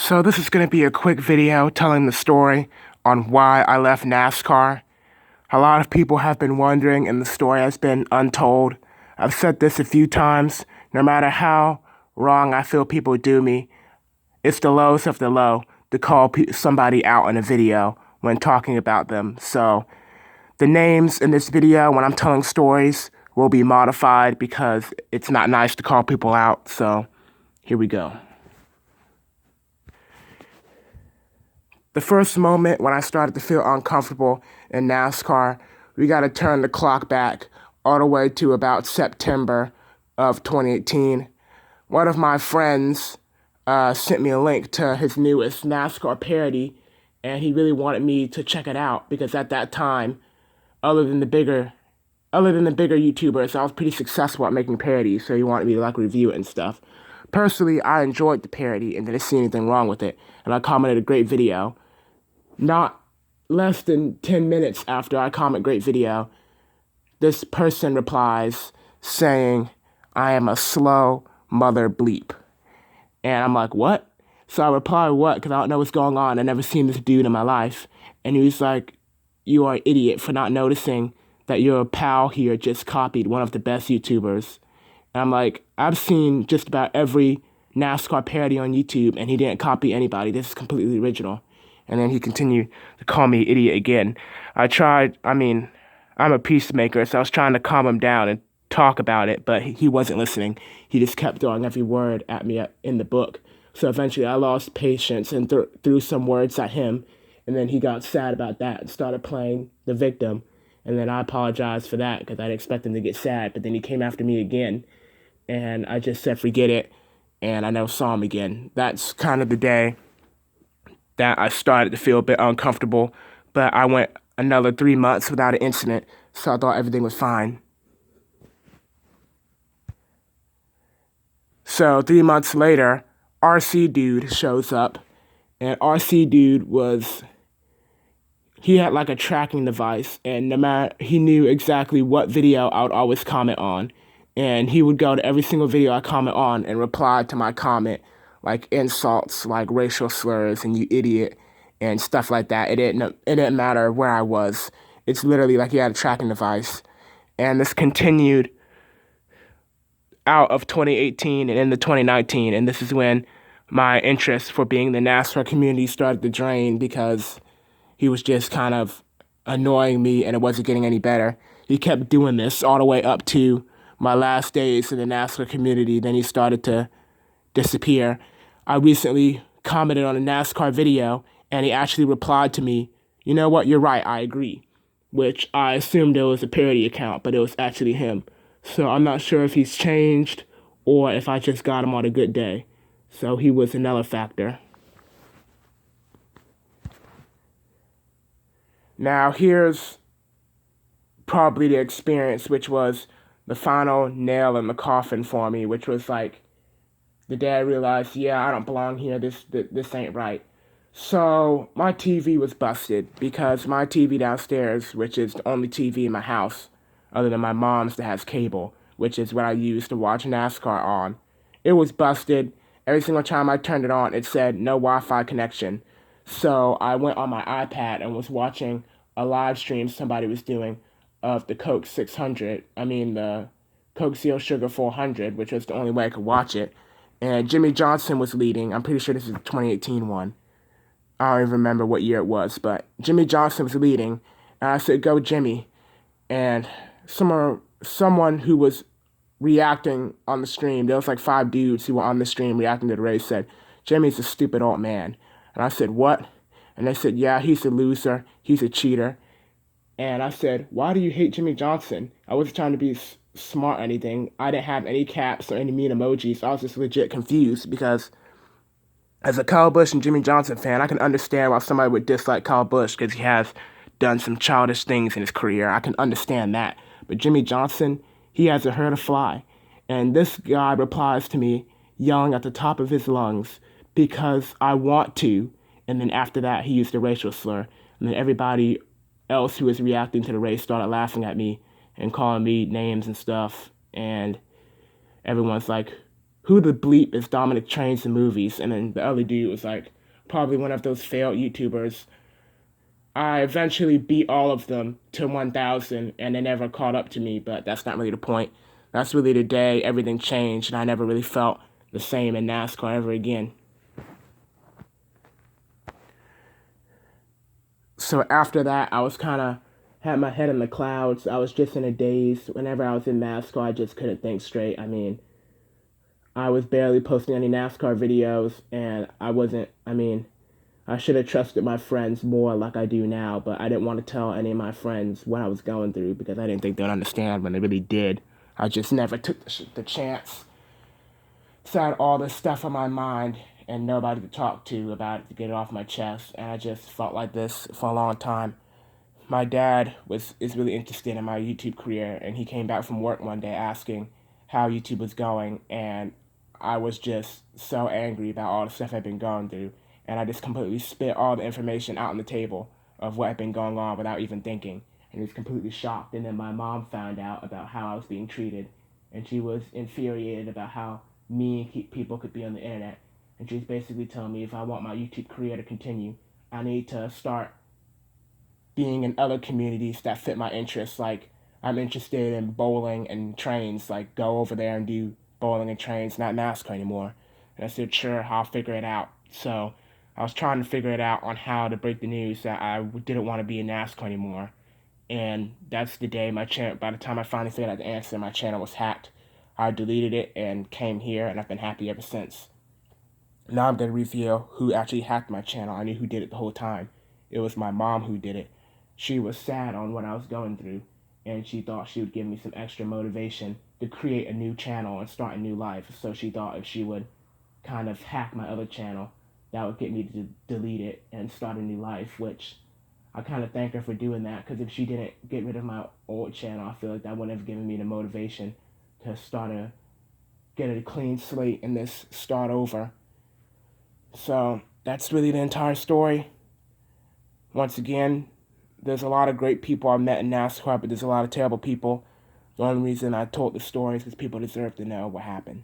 So this is going to be a quick video telling the story on why I left NASCAR. A lot of people have been wondering and the story has been untold. I've said this a few times. No matter how wrong I feel people do me, it's the lowest of the low to call somebody out in a video when talking about them. So the names in this video when I'm telling stories will be modified because it's not nice to call people out. So here we go. The first moment when I started to feel uncomfortable in NASCAR, we got to turn the clock back all the way to about September of 2018. One of my friends sent me a link to his newest NASCAR parody, and he really wanted me to check it out because at that time, other than the bigger YouTubers, I was pretty successful at making parodies, so he wanted me to review it and stuff. Personally, I enjoyed the parody and didn't see anything wrong with it, and I commented a great video. Not less than 10 minutes after I comment great video, this person replies saying, "I am a slow mother bleep." And I'm like, what? So I reply, what? Because I don't know what's going on. I've never seen this dude in my life. And he was like, "You are an idiot for not noticing that your pal here just copied one of the best YouTubers." And I'm like, I've seen just about every NASCAR parody on YouTube, and he didn't copy anybody. This is completely original. And then he continued to call me idiot again. I'm a peacemaker, so I was trying to calm him down and talk about it, but he wasn't listening. He just kept throwing every word at me in the book. So eventually I lost patience and threw some words at him, and then he got sad about that and started playing the victim. And then I apologized for that because I didn't expect him to get sad, but then he came after me again, and I just said forget it, and I never saw him again. That's kind of the day that I started to feel a bit uncomfortable, but I went another 3 months without an incident, so I thought everything was fine. So 3 months later, RC Dude shows up, and RC Dude he had a tracking device, and no matter, he knew exactly what video I would always comment on, and he would go to every single video I comment on and reply to my comment, insults, racial slurs, and you idiot, and stuff like that. It didn't matter where I was. It's literally like he had a tracking device. And this continued out of 2018 and into 2019, and this is when my interest for being in the NASCAR community started to drain because he was just kind of annoying me and it wasn't getting any better. He kept doing this all the way up to my last days in the NASCAR community. Then he started to disappear. I recently commented on a NASCAR video, and he actually replied to me, "You know what, you're right, I agree," which I assumed it was a parody account, but it was actually him. So I'm not sure if he's changed or if I just got him on a good day. So he was another factor. Now here's probably the experience, which was the final nail in the coffin for me, which was the day I realized, yeah, I don't belong here. This ain't right. So my TV was busted because my TV downstairs, which is the only TV in my house, other than my mom's that has cable, which is what I use to watch NASCAR on, it was busted. Every single time I turned it on, it said no Wi-Fi connection. So I went on my iPad and was watching a live stream somebody was doing of the Coke 600. The Coke Zero Sugar 400, which was the only way I could watch it. And Jimmie Johnson was leading. I'm pretty sure this is the 2018 one. I don't even remember what year it was, but Jimmie Johnson was leading. And I said, "Go Jimmy." And someone who was reacting on the stream, there was 5 dudes who were on the stream reacting to the race, said, "Jimmy's a stupid old man." And I said, "What?" And they said, "Yeah, he's a loser. He's a cheater." And I said, "Why do you hate Jimmie Johnson?" I wasn't trying to be smart or anything. I didn't have any caps or any mean emojis. I was just legit confused because as a Kyle Busch and Jimmie Johnson fan, I can understand why somebody would dislike Kyle Busch because he has done some childish things in his career. I can understand that. But Jimmie Johnson, he hasn't hurt a fly. And this guy replies to me yelling at the top of his lungs, "Because I want to." And then after that, he used a racial slur. And then everybody else who was reacting to the race started laughing at me and calling me names and stuff. And everyone's like, who the bleep is Dominic Trains the movies? And then the other dude was like, probably one of those failed YouTubers. I eventually beat all of them to 1,000, and they never caught up to me, but that's not really the point. That's really the day everything changed, and I never really felt the same in NASCAR ever again. So after that, I was kind of had my head in the clouds. I was just in a daze. Whenever I was in NASCAR, I just couldn't think straight. I mean, I was barely posting any NASCAR videos, and I should have trusted my friends more like I do now, but I didn't want to tell any of my friends what I was going through because I didn't think they'd understand when they really did. I just never took the chance. So I had all this stuff on my mind and nobody to talk to about it to get it off my chest, and I just felt like this for a long time. My dad is really interested in my YouTube career, and he came back from work one day asking how YouTube was going, and I was just so angry about all the stuff I'd been going through, and I just completely spit all the information out on the table of what had been going on without even thinking, and he was completely shocked. And then my mom found out about how I was being treated, and she was infuriated about how mean people could be on the internet, and she was basically telling me if I want my YouTube career to continue, I need to start being in other communities that fit my interests. Like, I'm interested in bowling and trains. Like, go over there and do bowling and trains, not NASCAR anymore. And I said, sure, I'll figure it out. So I was trying to figure it out on how to break the news that I didn't want to be in NASCAR anymore. And that's the day my channel, by the time I finally figured out the answer, my channel was hacked. I deleted it and came here, and I've been happy ever since. Now I'm going to reveal who actually hacked my channel. I knew who did it the whole time. It was my mom who did it. She was sad on what I was going through, and she thought she would give me some extra motivation to create a new channel and start a new life. So she thought if she would kind of hack my other channel, that would get me to delete it and start a new life, which I kind of thank her for doing that, because if she didn't get rid of my old channel, I feel like that wouldn't have given me the motivation to get a clean slate and this start over. So that's really the entire story. Once again, there's a lot of great people I met in NASCAR, but there's a lot of terrible people. The only reason I told the story is because people deserve to know what happened.